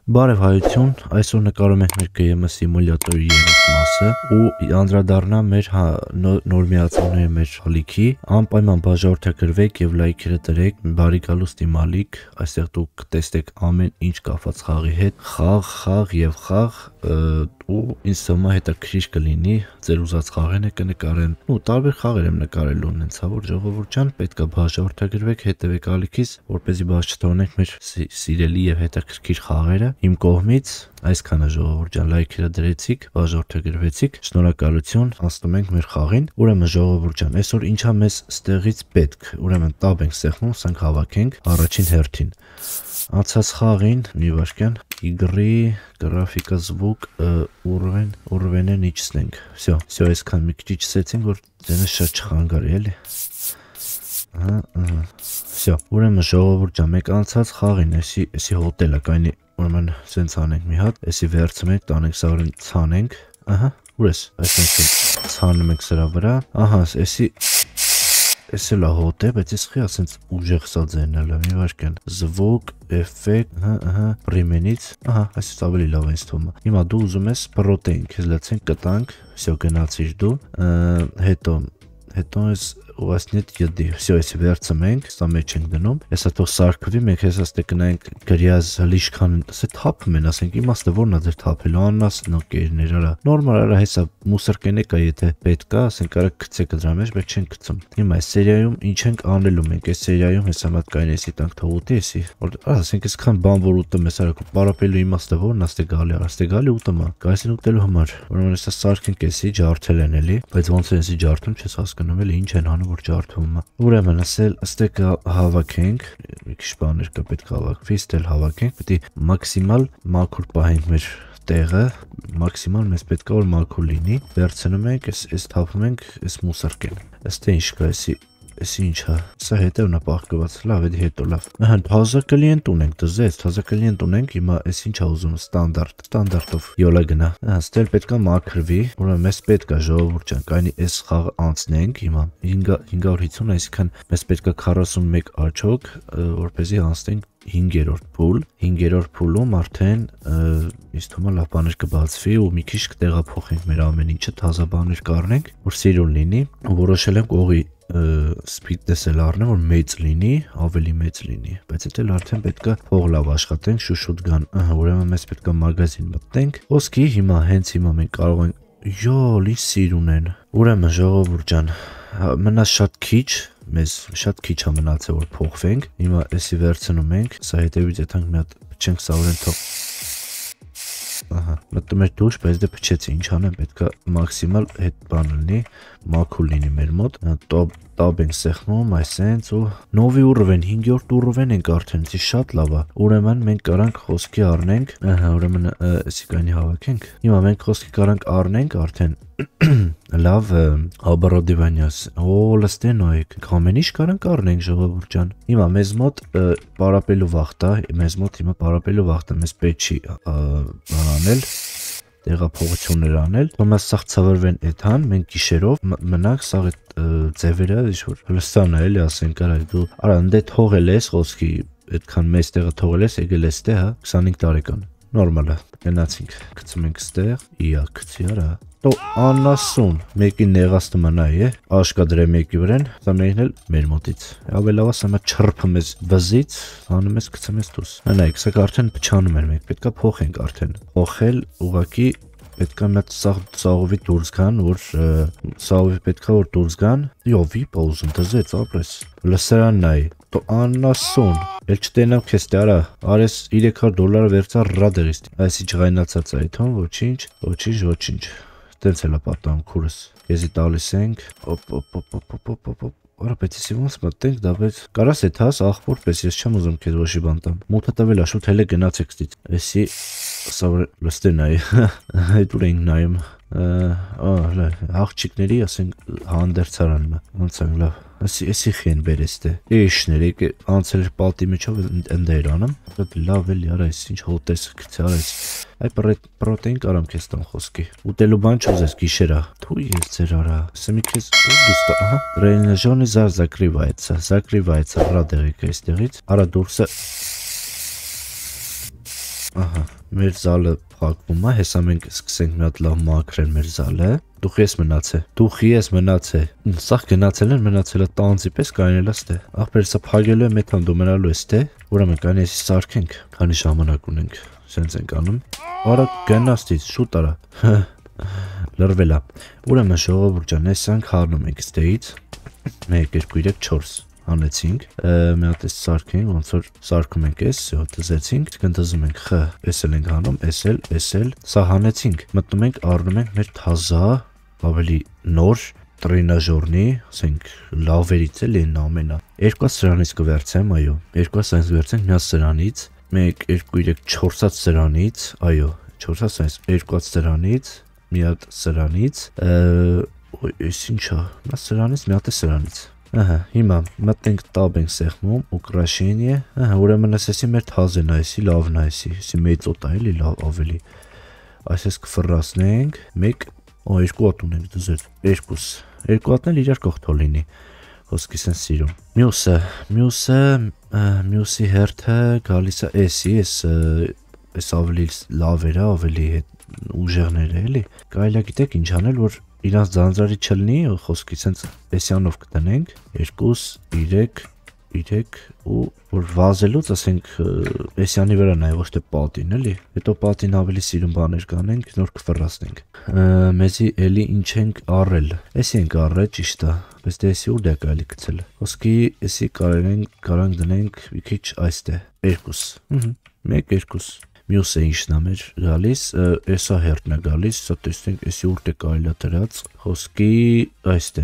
Բարև հայություն, այսօր նկարում ենք մեր KM սիմուլյատորի երրորդ մասը ու անդրադառնամ մեր նոր միացանների մեր հալիքի անպայման բաժանորդագրվեք եւ լայքերը դրեք, բարի գալուստ իմալիք, այստեղ դուք կտեսնեք ամեն ինչ կապված խաղի հետ, խաղ եւ խաղ ու ինձ թվում է հետաքրքիր կլինի ձեր ուզած խաղերն կնկարեն ու տարբեր խաղեր եմ նկարելու ունենցա որ ժողովուրդ ջան պետքա բաժանորդագրվեք հետևեք ալիքից որպեսզի բաց չթողնենք մեր սիրելի եւ հետաքրքիր խաղերը իմ կողմից այսքանը ժողովուրդ ջան լայքերը դրեցիք բաժանորդագրվեցիք շնորհակալություն անցնում ենք մեր խաղին ուրեմն ժողովուրդ ջան այսօր ինչա մեզ ստեղից պետք ուրեմն տաբ ենք սեղմում սրանք հավաքենք առաջին հերթին Անցած խաղին մի վարքյան игры графика звук уровень ничего. Всё այսքան մի քիչ չսեցինք որ դենը շատ չխանգարի էլի Всё ուրեմն ժողովուրդ ջան մեկ անցած խաղին էսի հոտելը կայնի ուրեմն սենց անենք մի հատ էսի վերցում ենք տանենք սարին ցանենք ահա ուր ես այսինքն ցանում ենք սրա վրա ահա Էսի լա հոտ է, բայց ես խի ասենց ուժեղ սա ձենել եմ, մի վարքյան Звук, էֆեկտ, պրիմենից, ահա, այսից ավելի լավ է ինձ թվում է Հիմա դու ուզում ես պրոտեին, քեզ լացենք կտանք, всё գնացիր դու հետո ես ու ասնիտ յդի, всё էսի վերցում ենք, սա մեջ ենք դնում Հեսա թող սարքվի, մենք հեսա ստեգնայինք գրյազ լիշքան, ասե թափում են, ասենք իմաստը որն է ձեր թափելու, աննասնոկերներ, արա Նորմալ արա հեսա մուսր կենեք է, եթե պետք է, ասենք արա գցեք դրա մեջ, բայց չենք գցում Հիմա այս սերիայում ինչ ենք անելու մենք, այս սերիայում հեսա մատ կային էսի տանք թող ուտի էսի Ասենք այսքան բան որ ուտում ես, արա պարապելու իմաստը որն է, ստե գալի, արա ստե գալի ուտում է, գայսին ուտելու համար Ուրեմն հեսա սարքենք էսի, ջարդել են էլի, բայց ոնց են էսի ջարդում, չես հասկանում էլի, ինչ են անում որ ջարդում է Ուրեմն ասել ստեկ հավաքենք մի քիչ բաներ կա պետք է հավաքվի ստել հավաքենք պետք է մաքսիմալ մաքուր պահենք մեր տեղը մաքսիմալ մեզ պետք է որ մաքուր լինի վերցնում ենք այս թափում ենք այս մուսրկեն ըստ ինչ կա Էսի ինչ է, սա հետևն է պահկված, լավ էդի հետո լավ Թազա կլիենտ ունենք, դզեց, թազա կլիենտ ունենք, հիմա ես ինչ է ուզում, ստանդարտով յոլա գնա Ստել պետք է մաքրվի, ուրեմն մեզ պետք է ժողովուրդ ջան, կայնի այս խաղը անցնենք հիմա 550, այսինքն մեզ պետք է 41 աչոք, որպեսզի անցնենք 5-րդ փուլում արդեն ինձ թվում է լավ բաներ կբացվի ու մի քիչ կտեղափոխենք մեր ամեն ինչը, թազա բաներ կառնենք, որ սիրուն լինի, որոշել ենք օղի Speed տեսել առնեմ որ մեծ լինի, ավելի մեծ լինի, բայց հետել արդեն պետք է փող լավ աշխատենք, շուշուտ գան, ուրեմն մեզ պետք է մագազին մտնենք Ոսկի հիմա հենց հիմա մենք կարող ենք Յոլ, ինչ սիրուն են Ուրեմն ժողովուրդ ջան, մնաց շատ քիչ, մեզ շատ քիչ է մնացել որ փոխվենք Հիմա էսի վերցնում ենք, սա հետևից եթանք մի հատ փչենք սա որեն թող Ահա, մտնում էր դուրս, բայց դե փչեցի, ինչ անեմ, պետք է մաքսիմալ հետ բան լինի, մաքուր լինի մեր մոտ, տաբ ենք սեղմում, այսենց ու նովի ուռվեն, 5-րդ ուռվեն ենք արդեն, ցի շատ լավ է, ուրեմն մենք կարանք խոսքի առնենք, ահա, ուրեմն էսի կայնի հավաքենք, հիմա մենք խոսքի կարանք առնենք արդեն Լավ Աբարոդիվանյաս, լստենոյք, ամեն ինչ կարանք առնենք ժողովուրդ ջան Հիմա մեզ մոտ պարապելու վաղտ է, մեզ մոտ հիմա պարապելու վաղտ է, մեզ պետք չի անել, տեղափոխություններ անել Թոմաս սաղ ծավրվեն էթան, մենք գիշերով մնանք սաղ այդ ձևերը, ինչ-որ լստան է էլի ասենք արա դու Արա ընդե թողել ես խոսքի, այդքան մեծ տեղը թողել ես, եկել ես տե, 25 տարեկան Նորմալ է, գնացինք, գցում ենք ստեղ, իա, գցի արա Տո անասուն, մեկին նեղաստում անա է, աշկադրե մեկի վրեն, սա մեկն էլ մեր մոտից Ավելավա սամա չրպում ես վզից, անում ես գցում ես դուս Նայք, սակ արդեն պչանում էր մեկ, պետք է փոխենք արդեն Փոխել ուղակի պետք է մեծ սաղովի դուրս գան, որ սաղովի պետք է որ դուրս գան Յովի պոզում, դզեց ապրես Լսերան նայ, տո անասուն Էլ չտենամ քեզ տարա, արես $300 վերցա ռադերից Այսի ջղայնացած այթոն, ոչինչ Տենց էլ է պատամ քուրս Եզի տալիս ենք Արա պետք է ոնց մտենք, դա բայց կարաս էդ հաս ախպոր պես ես չեմ ուզում քեզ ոչի բան տամ Մութը տվել է շուտ հելը գնացեք ստից Էսի սա լստեն այ Այդ ուր ենք նայում Աղջիկների ասենք հանդերձարանն է Ոնց են լավ Էսի խեն բերես դե Էշներ եկե անցել էր պատի միջով ընդ էր անում Լավ էլի արա ես ինչ հոտես գցի արա ես Այ պրոտեին կարամ քեզ տամ խոսքի Ուտելու բան չուզես գիշերա Թույ ես ձեր արա Սեմի քեզ դուստա ահա Тренажерный зал закрывается Ռադերիկը այստեղից Արա դուրսը ահա, մեր զալը փակվում է, հեսա մենք սկսենք մի հատ լավ մաքրել մեր զալը։ Դուխ ես մնացե։ Սա գնացել են, մնացել է տանձի պես կանելա ստե։ Ախպեր սա փակելու է մեթան դու մնալու ես ստե։ Ուրեմն կան էսի սարքենք, քանի ժամանակ ունենք։ Սենց ենք անում։ Արա գնաստից, շուտ արա։ Լրվել է։ Ուրեմն ժողովուրդ ջան, էսանք հառնում ենք ստեից։ 1 2 3 4 հանեցինք, մի հատ էս սարքենք, ոնց որ սարքում ենք էս, դզեցինք, կնդզում ենք խ, էսել ենք հանում, էսել, սա հանեցինք, մտնում ենք, առնում ենք մեր թազա, ավելի նոր տրենաժորնի, ասենք լավերից էլ են ամենա։ Երկու սրանից կվերցեմ, այո, երկու սրանից կվերցենք, մի հատ սրանից, 1 2 3 4-ած սրանից, այո, 4-ած սրանից, երկու սրանից, մի հատ սրանից, այս ինչա, մի սրանից, մի հատ է սրանից։ Ահա, հիմա մտնենք տաբ ենք սեղմում, ուկրաշենիե, ահա, ուրեմն ասեսի մեր թազեն այսի, լավն այսի, ասի մեծ օտ այլի, լավ ավելի, այսես կվրասնենք, մեկ, երկու ատ ունենք դզեր, երկու ատն էլ իրար կողթո լինի, խոսքիս են սիրում, մյուսի հերթը գալիս է էսի, ես ավելի լավ էրա, ավելի ուժեղներ է էլի, կայլա գիտեք ինչ անել, որ իրանց ձանձրարի չլնի, խոսքի սենց էսյանով կտնենք, 2, 3 ու որ վազելուց ասենք էսյանի վրա նայ ոչ թե պատին էլի, հետո պատին ավելի սիրուն բաներ կանենք, նոր կվրասնենք, մեզի էլի ինչ ենք առել, էսի ենք առել ճիշտ է, բայց դե էսի ուր դե կարելի գցել, խոսքի էսի կարանք դնենք մի քիչ այստե, 2, 1 2 Մյուսը ինչն է մեր գալիս, էսա հերթն է գալիս, սա տեսնենք էսի ուր դե կարելի է դրած, խոսքի այստե,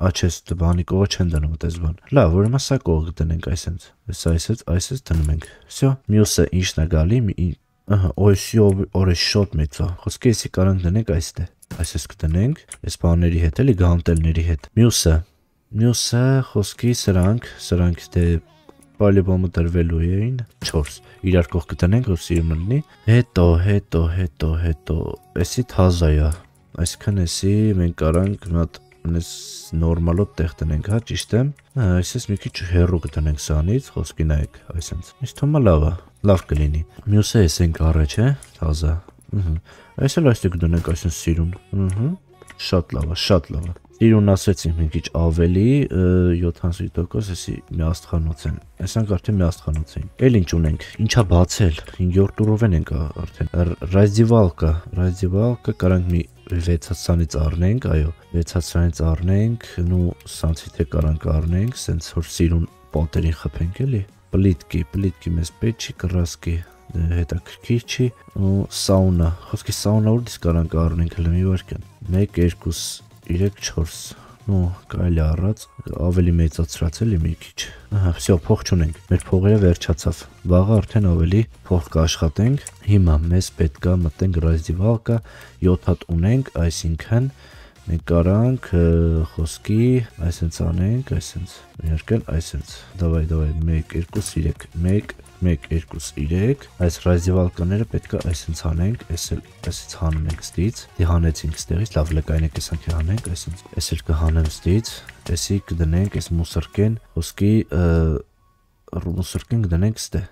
աչես բանի կողը չեն դնում այդպես բան։ Լավ, ուրեմն սա կողը դնենք այսպես դնում ենք։ Всё, մյուսը ինչն է գալի, ահա, օյսի օրը շատ մեծ է։ Խոսքի էսի կարանք դնենք այստե։ Այսպես կդնենք, այս բաների հետ էլի գանտելների հետ։ Մյուսը խոսքի սրանք դե Պալիբոմը դրվելու էին 4 իրար կող կտնենք որ սիրում լինի հետո էսի թազայա այսքան էսի մենք կարանք մի հատ նորմալոտ տեղ տնենք հա ճիշտ է այսպես մի քիչ հեռու կտնենք սրանից խոսքի նայեք այսպես ինձ թվում է լավ կլինի մյուսը էս ենք առաջ է թազա այս էլ այստեղ կդնենք այսպես սիրուն շատ լավ է Իրուն ասեցինք մի քիչ ավելի 70% էսի մի աստղանոց են այսանք արդեն մի աստղանոց են էլ ինչ ունենք ինչա բացել 5-րդ տուրով ենք արդեն ռազդիվալկա կարանք մի 6-ից առնենք այո 6-ից առնենք նու սանցի թե կարանք առնենք սենց որ սիրուն պատերին խփենք էլի պլիտկի մեզ պետք չի կռասկի հետաքրքիր չի ու սաունա խոսքի սաունա ուր դից կարանք առնենք հələ մի վարքան 1 2 3 4 նո կարելի առած ավելի մեծացրած էլի մի քիչ ահա всё փող չունենք մեր փողերը վերջացավ վաղը արդեն ավելի փող կաշխատենք հիմա մեզ պետքա մտենք ռազդիվալկա 7 հատ ունենք այսինքն մենք կարանք խոսքի այսպես անենք այսպես երկել այսպես դավայ 1 2 3 1 2 3 այս ռազդիվալկաները պետքա այսպես անենք այսպես հանում ենք ստից դի հանեցինք ստեղից լավ լեկայինեք էսանք հանենք այսպես էլ կհանեմ ստից էսի կդնենք այս մուսրկեն խոսքի մուսրկեն կդնենք ստե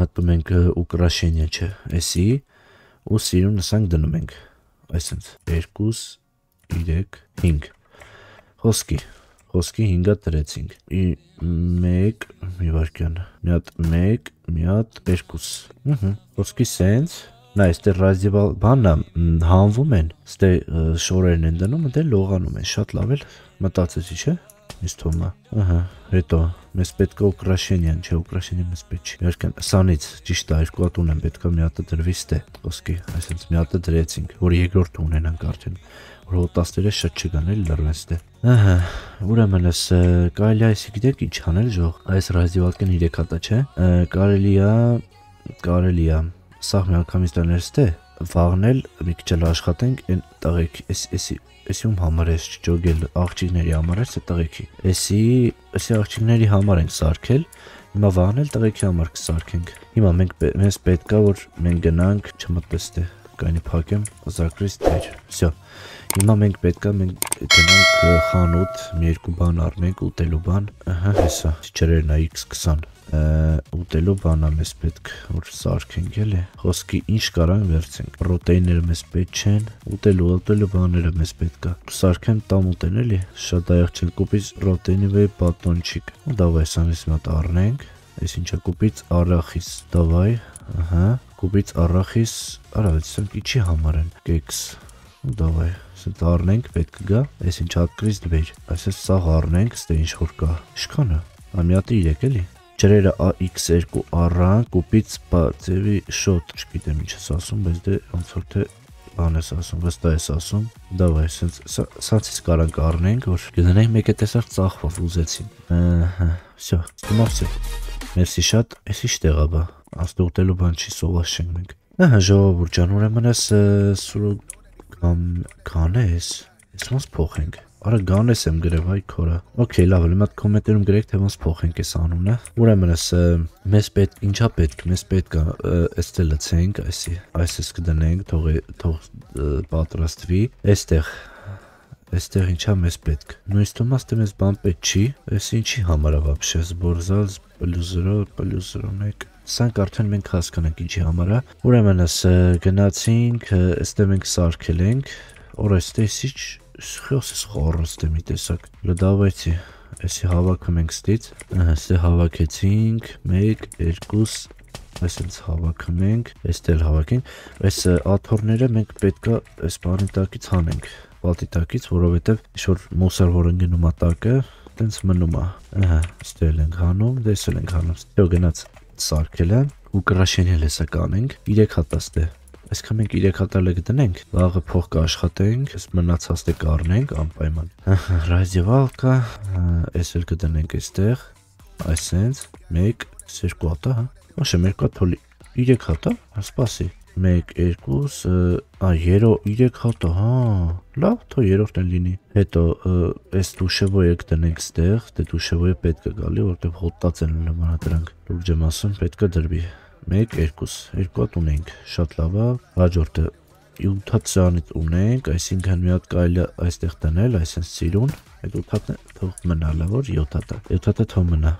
մտնում ենք ուկրաշենիա չէ էսի ու սիրուն նսանք դնում ենք այսպես 2 3 5 խոսքի 5-ը դրեցինք 1 մի վարքյան մի հատ 1 մի հատ 2 խոսքի սենց նա այստեղ ռազդիվալ բանա հանվում են ստե շորերն են դնում դե լողանում են շատ լավ էլ մտածեցի չէ ինձ թվում է ահա հետո մեզ պետք է ուկրաշենիան չէ ուկրաշենիա մեզ պետք չի երկան սանից ճիշտ է երկու հատ ունեմ պետք է մի հատը դրվի ստե խոսքի այսպես մի հատը դրեցինք որ երկրորդը ունենանք արդեն որ հոտաստերը շատ չգան էլ լրվեն ստե ահա ուրեմն էս կարելի է այսի գիտեք ինչ անել ժող այս ռազդիվալկեն 3 հատա չէ կարելի է սա մի անգամից դնել ստե վաղնել մի քիչ էլ աշխատենք այն տղեկ էսի ում համար էս ջոգել աղջիկների համար էս տղեկի էսի աղջիկների համար ենք սարքել հիմա վաղնել տղեկի համար կսարքենք հիմա մեզ պետք է որ մենք գնանք չմտես ստե կայնի փակեմ, զարկրից դեր, վсё, հիմա մենք պետք է գնանք խանութ, մի երկու բան առնենք, ուտելու բան, ահա հեսա, ջրերն է X20, ուտելու բանա մեզ պետք որ սարքենք էլի, խոսքի ինչ կարանք վերցենք, պրոտեինները մեզ պետք չեն, ուտելու բաները մեզ պետք է, սարքեմ տամ ուտեն էլի, շատ այեղ չեն կուպից պրոտեինի վեյ բատոնչիկ, դավայ սանից մատ առնենք, այս ինչա կուպից առախիս, դավայ, ահա, կուպից առախիս, արավեցանք իչի համար են, կեքս, դավայ, սենց առնենք պետք գա, այս ինչ հատկրից դվեր, այսես սաղ առնենք, ստե ինչ որ կա, շքանը, ամյատը 3 էլի, ջրերը AX2 առանք, կուպից բացևի շոտ, չգիտեմ ինչ ես ասում, բայց դե ոնց որ թե բան ես ասում, վստահ ես ասում, դավայ, սանցից կարանք առնենք, որ գնանենք մեկ է տեսար ծախվով ուզեցին, վсё, հիմա վсё, մերսի շատ, ես ինչ տեղա բա, աստե ուտելու բան չի սովաշ ենք մենք, ահա ժողովուրդ ջան, ուրեմն ես սուրու գանես, ես ոնց փոխենք, արա գանես եմ գրև այ քորա, օքեյ լավ, հիմա կոմենտերում գրեք թե ոնց փոխենք այս անունը, ուրեմն ես մեզ պետք, ինչա պետք, մեզ պետք է այստեղ լցենք, այսպես կդնենք, թող պատրաստվի, այստեղ ինչա մեզ պետք, նույնիսկ թոմաս թե մեզ բան պետք չի, այս ինչի համար է вообще, զբորզալ +0+1 Սանք արդեն մենք հասկանանք ինչի համար է, ուրեմն ես գնացինք, այստեղ մենք սարքել ենք, օր այստեղ ինչ Խոսես խորոստեմ մի տեսակ, լդավայցի, այսի հավաքում ենք ստից, այստեղ հավաքեցինք, 1, 2, այսենց հավաքում ենք, այստեղ հավաքենք, այս աթորները մենք պետքա այս բանի տակից հանենք, պատի տակից, որովհետև ինչ-որ մուսար որ ընգնում ատակը, տենց մնում է, այստեղ ենք հանում, դեսել ենք հանում, ստեղ գնաց սարքել է, ու կրաշենյել հեսա կանենք, 3 հատաստե, այսքան մենք 3 հատալը գտնենք, վաղը փող կաշխատենք, ես մնացած դե կառնենք անպայման, ռազիվալկա, այս էլ կդնենք այստեղ, այսենց, 1, 2 հատա, ոչեմ 2 հատ թոլի, 3 հատա, սպասի, 1, 2, 3 հատա, լավ, թո երորդն էլ լինի, հետո այս դուշևոյը կդնենք ստեղ, դե դուշևոյը պետք է գալի, որտև հոտած են լմանա դրանք, լուրջ եմ ասում, պետք է դրվի, 1, 2 հատ ունենք, շատ լավ է, հաջորդը 8 հատ սրանից ունենք, այսինքն մի հատ կարելի է այստեղ դնել, այսպես սիրուն, այդ 8 հատը թող մնա, լավ որ 7 հատը թող մնա,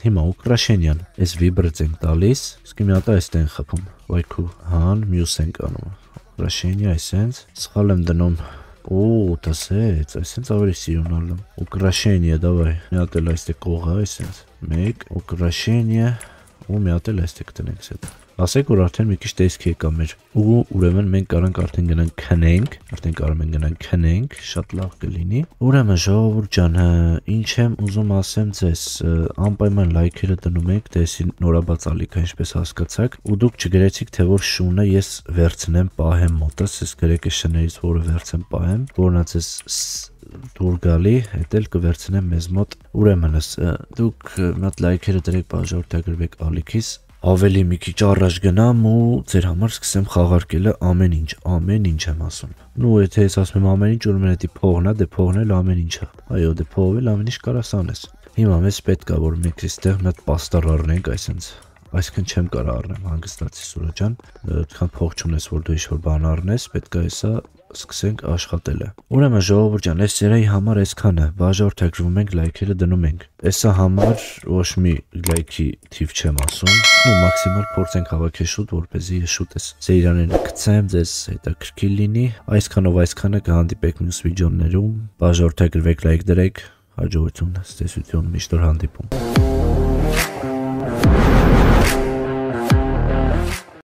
հիմա ուկրաշենյան, այս վիբրից ենք տալիս, իսկ մի հատը այստեղ են խփում, վայքու հան, մյուս ենք անում, ուկրաշենյա այսպես, սխալ եմ դնում, տասեց, այսպես ավելի սիրուն ալում, ուկրաշենյա, դավայ, մի հատ էլ այստեղ կողա, այսպես, 1, ուկրաշենյա ու մի հատ էլ այստեղ կտնենք սետ, ասեք որ արդեն մի քիչ տեսք եկա մեր, ու ուրեմն մենք կարանք արդեն գնանք քնենք, արդեն կարող ենք գնանք քնենք, շատ լավ կլինի, ուրեմն ժողովուրդ ջան, ինչ եմ ուզում ասեմ ձեզ, անպայման լայքերը դնում եք, թե էսի նորաբաց ալիքա ինչպես հասկացաք, ու դուք չգրեցիք թե որ շունը ես վերցնեմ պահեմ մոտս, ես գրեք այս շներից որը վերցեմ պահեմ, որնա ձեզ դուր գալի, հետ էլ կվերցնեմ մեզ մոտ, ուրեմն դուք մատ լայքերը դրեք, բաժորդագրվեք ալիքիս, ավելի մի քիչ առաջ գնամ ու ձեր համար սկսեմ խաղարկելը ամեն ինչ եմ ասում, նու եթե ես ասում եմ ամեն ինչ, ուրեմն էդի փողն է, դե փողն էլ ամեն ինչ է, այո, դե փողով էլ ամեն ինչ կարաս անես, հիմա մեզ պետք է որ մենք այստեղ մի հատ պաստառ առնենք, այսինքն չեմ կարող առնեմ, հանգստացի Սուրա ջան, այդքան փող չունես որ դու ինչ-որ բան առնես, պետք է հեսա սկսենք աշխատելը, ուրեմն ժողովուրդ ջան, այս սերայի համար այսքանը, բաժորդագրվում ենք, լայքերը դնում ենք, այսա համար ոչ մի լայքի թիվ չեմ ասում, ու մաքսիմալ փորձենք հավաքել շուտ, որպեսզի շուտ ես սերաները գցեմ, ձեզ հետաքրքիր լինի, այսքանով այսքանը կհանդիպեք մյուս վիդեոներում, բաժորդագրվեք, լայք դրեք, հաջողություն, ստեսություն, միշտ օր հանդիպում